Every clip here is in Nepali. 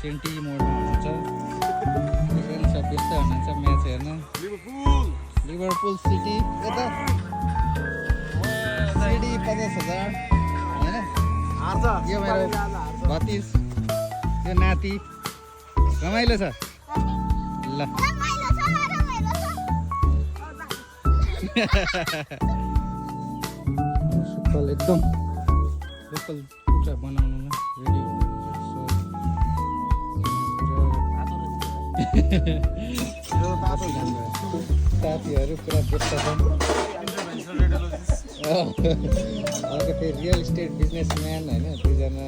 सेन्टी मोडमा हुनुहुन्छ सब व्यस्त हुनुहुन्छ म्याच हेर्न लिभरपुल सिटी यता सिडी 50,000 होइन यो मेरो भतिज यो नाति रमाइलो छ ल सुक्कल एकदम लोकल कुखुरा बनाउनुमा रेडी साथीहरू पुरा व्यस्त छन् अर्को फेरि रियल इस्टेट बिजनेसम्यान होइन दुईजना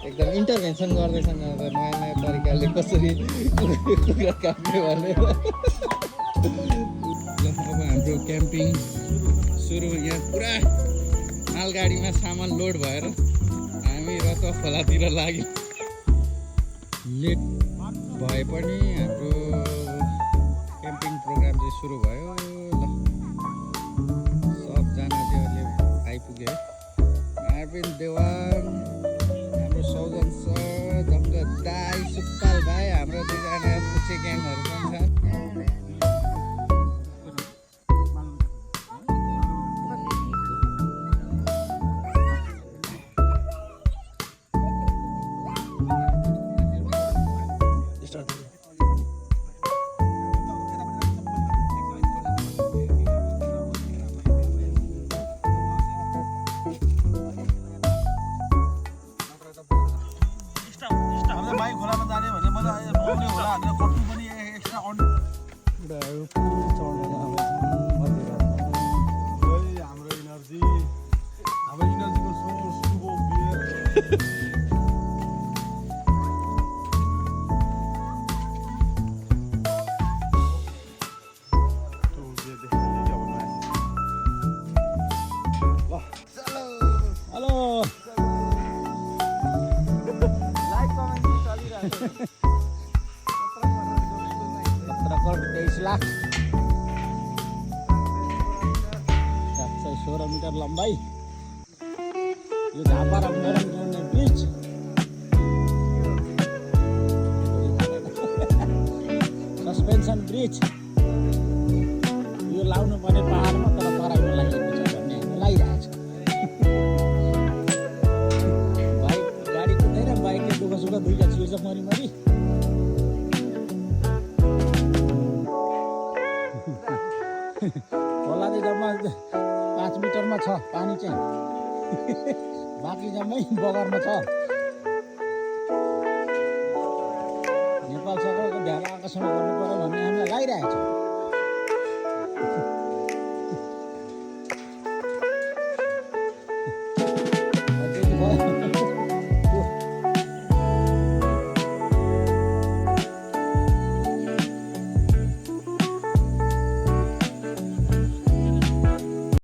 एकदम इन्टरभेन्सन गर्दैछन् अब नयाँ नयाँ तरिकाले कसरी कुखुरा काट्ने भनेर अब हाम्रो क्याम्पिङ सुरु यहाँ पुरा मालगाडीमा सामान लोड भएर हामी रतुवा खोलातिर लाग्यौँ लेट भए पनि हाम्रो क्याम्पिङ प्रोग्राम चाहिँ सुरु भयो ल सबजना चाहिँ अहिले आइपुग्यो है अरविन्द देवान हाम्रो सौजन सर जङ्ग दाई सुक्पाल भाइ हाम्रो दुईजना पुच्चे ग्याङहरू पनि छन् पत्रकार 23 लाख 716 मिटर लम्बाइ यो झापा र मोरङ जोड्ने ब्रिज सस्पेन्सन ब्रिज यो लाउनु पर्ने पहाडमा तर तराईमा लागिएको छ भन्ने हामी लागिरहेको छ बाइक गाडी कुद्दैन बाइकले दुःख सुख दुईटा छिर्छ मरिमरि खोला चाहिँ जम्मा 5 मिटरमा छ पानी चाहिँ बाँकी जम्मै बगरमा छ नेपाल सरकारको ध्यान आकर्षण गर्नु पर्यो भन्ने हामीलाई लागिरहेको छ